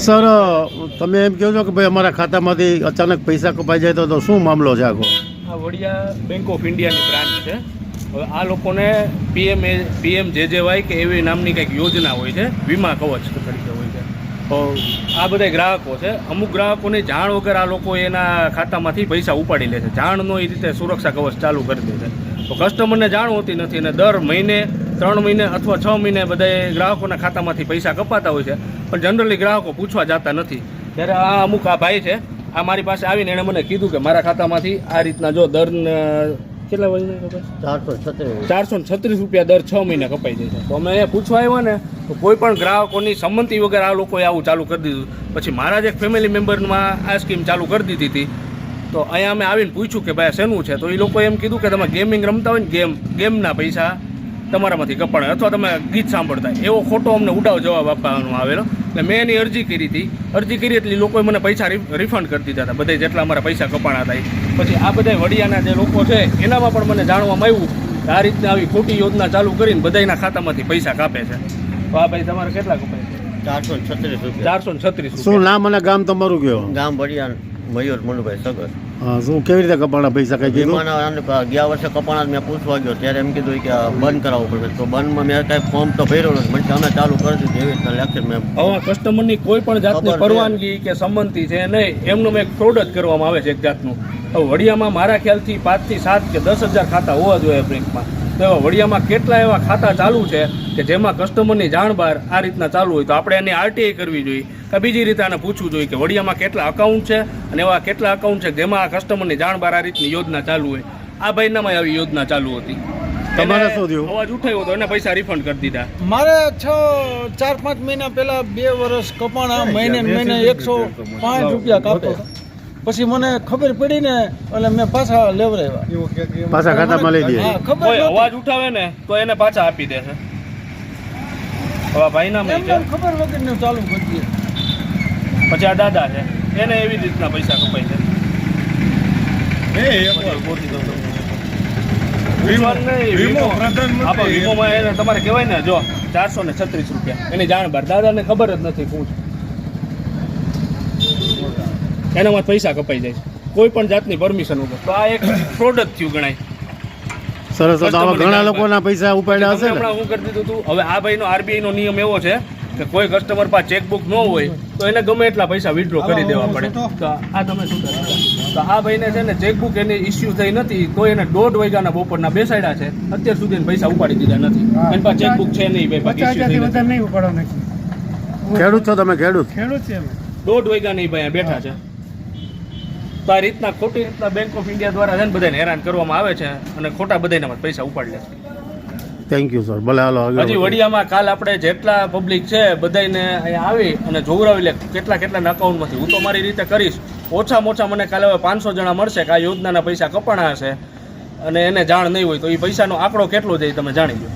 Sir તમે એમ કહો છો કે ભાઈ અમારા ખાતામાંથી અચાનક પૈસા કપાઈ જાય તો શું મામલો છે આખો? આ વડિયા બેંક ઓફ ઇન્ડિયાની બ્રાન્ચ છે. હવે આ લોકોને PMJJY કે એવી નામની કંઈક યોજના હોય છે, વીમા કવચ તરીકે હોય છે. તો આ બધા ગ્રાહકો છે, અમુક ગ્રાહકોની જાણ વગર આ લોકો એના ખાતામાંથી પૈસા ઉપાડી લે છે. જાણનો એ રીતે સુરક્ષા કવચ ચાલુ કરી દે છે. તો કસ્ટમરને જાણ હોતી નથી અને દર મહિને 3 મહિને અથવા 6 મહિને બધા ગ્રાહકોના ખાતામાંથી પૈસા કપાતા હોય છે, પણ જનરલી ગ્રાહકો પૂછવા જતા નથી. ત્યારે આ અમુક આ ભાઈ છે, આ મારી પાસે આવીને એણે મને કીધું કે મારા ખાતામાંથી આ રીતના જો દર કેટલા મહિને કપાય? 436 રૂપિયા દર 6 મહિને કપાઈ જાય છે. તો અમે અહીંયા પૂછવા આવ્યા ને તો કોઈ પણ ગ્રાહકોની સંમતિ વગર આ લોકોએ આવું ચાલુ કરી દીધું. પછી મારા જ એક ફેમિલી મેમ્બરમાં આ સ્કીમ ચાલુ કરી દીધી હતી. તો અહીંયા અમે આવીને પૂછ્યું કે ભાઈ શેનું છે, તો એ લોકોએ એમ કીધું કે તમે ગેમિંગ રમતા હોય ને ગેમના પૈસા તમારામાંથી કપાણે અથવા તમે ગીત સાંભળતા, એવો ખોટો અમને ઉડાવ જવાબ આપવાનો આવેલો. એટલે મેં એની અરજી કરી હતી. અરજી કરી એટલે લોકોએ મને પૈસા રિફંડ કરી દીધા હતા, બધા જેટલા અમારા પૈસા કપાણા હતા. પછી આ બધા વડિયાના જે લોકો છે એનામાં પણ મને જાણવામાં આવ્યું કે આ રીતના આવી ખોટી યોજના ચાલુ કરીને બધાના ખાતામાંથી પૈસા કાપે છે. તો આ ભાઈ તમારે કેટલા કપાય છે? 436 રૂપિયા. 436. શું નામ અને ગામ તમારું કયો? ગામ વડિયા, મયુર મનુભાઈ સગર. હા, શું કેવી રીતે કપાણા પૈસા કઈ કીધું? ગયા વર્ષે કપાણા મેં પૂછવા ગયો ત્યારે એમ કીધું કે બંધ કરાવવું પડશે. તો બંધમાં મેં કાંઈ ફોર્મ તો ભર્યો નથી, મને અમે ચાલુ કરી દીધું એવી રીતના લેક્ચર મેં. હવે કસ્ટમરની કોઈ પણ જાતની પરવાનગી કે સંમતિ છે નહીં, એમનું એક ફ્રોડ જ કરવામાં આવે છે એક જાતનું. હવે વડિયામાં મારા ખ્યાલથી 5 થી 7 કે 10,000 ખાતા હોવા જોઈએ બેંકમાં. તો વડિયામાં કેટલા એવા ખાતા ચાલુ છે કે જેમાં કસ્ટમરની જાણ બહાર આ રીતના ચાલુ હોય, તો આપણે એની RTI કરવી જોઈએ કે બીજી રીતે આને પૂછવું જોઈએ કે વડિયામાં કેટલા અકાઉન્ટ છે અને એવા કેટલા અકાઉન્ટ છે જેમાં આ કસ્ટમરની જાણ બહાર આ રીતની યોજના ચાલુ હોય. આ ભાઈનામાં આવી યોજના ચાલુ હતી. તમારે શું થયું? અવાજ ઉઠાવ્યો તો એને પૈસા રિફંડ કરી દીધા. મારે 4-5 મહિના પહેલા 2 વર્ષ કપાણા, મહિને 105 રૂપિયા કાપે. પછી મને ખબર પડી ને એટલે મેં પાછા લેવડાવ્યા, પાછા ખાતામાં લઈ દે. કોઈ અવાજ ઉઠાવે ને તો એને પાછા આપી દે છે. હવે ભાઈના ખબર વગર ચાલુ કરી દે. પછી આ દાદા છે, એને એવી રીતના પૈસા કપાય છે. વીમોમાં એને તમારે કહેવાય ને, જો 436 રૂપિયા એની જાણ બહાર. દાદાને ખબર જ નથી શું છે, એનામાં પૈસા કપાઈ જાય છે કોઈ પણ જાતની પરમિશન વગર. તો આ એક ફ્રોડ જ થયું ગણાય. સરસ. ઘણા લોકોના પૈસા ઉપાડ્યા હશે ને? હમણાં હું કરી દીધું હતું. હવે આ ભાઈનો RBI નો નિયમ એવો છે કે કોઈ કસ્ટમર પાસે ચેકબુક ન હોય તો એને ગમે એટલા પૈસા વિથડ્રો કરી દેવા પડે. તો આ તમે શું કરો? તો આ ભાઈને છે ને ચેકબુક એની ઇસ્યુ થઈ નથી, તો એને 1:30 વાગ્યાના બપોરના બેસાડ્યા છે, અત્યાર સુધી પૈસા ઉપાડી દીધા નથી. એની પાસે ચેકબુક છે નહીં ભાઈ, ઇસ્યુ થઈ નથી. ખેડૂત છો તમે? ખેડૂત છે. 1:30 વાગ્યા નહીં ભાઈ બેઠા છે. તો આ રીતના ખોટી રીતના બેંક ઓફ ઇન્ડિયા દ્વારા છે ને બધાને હેરાન કરવામાં આવે છે અને ખોટા બધાના પૈસા ઉપાડી લે છે. Thank you sir. ભલે હાલો. હજી વડિયામાં કાલ આપણે જેટલા પબ્લિક છે બધાને અહીંયા આવી અને જોવરાવી લે કેટલા અકાઉન્ટમાંથી. હું તો મારી રીતે કરીશ. ઓછામાં ઓછા મને કાલે હવે 500 જણા મળશે કે આ યોજનાના પૈસા કપાણા હશે અને એને જાણ નહીં હોય તો એ પૈસાનો આંકડો કેટલો જાય તમે જાણી લો.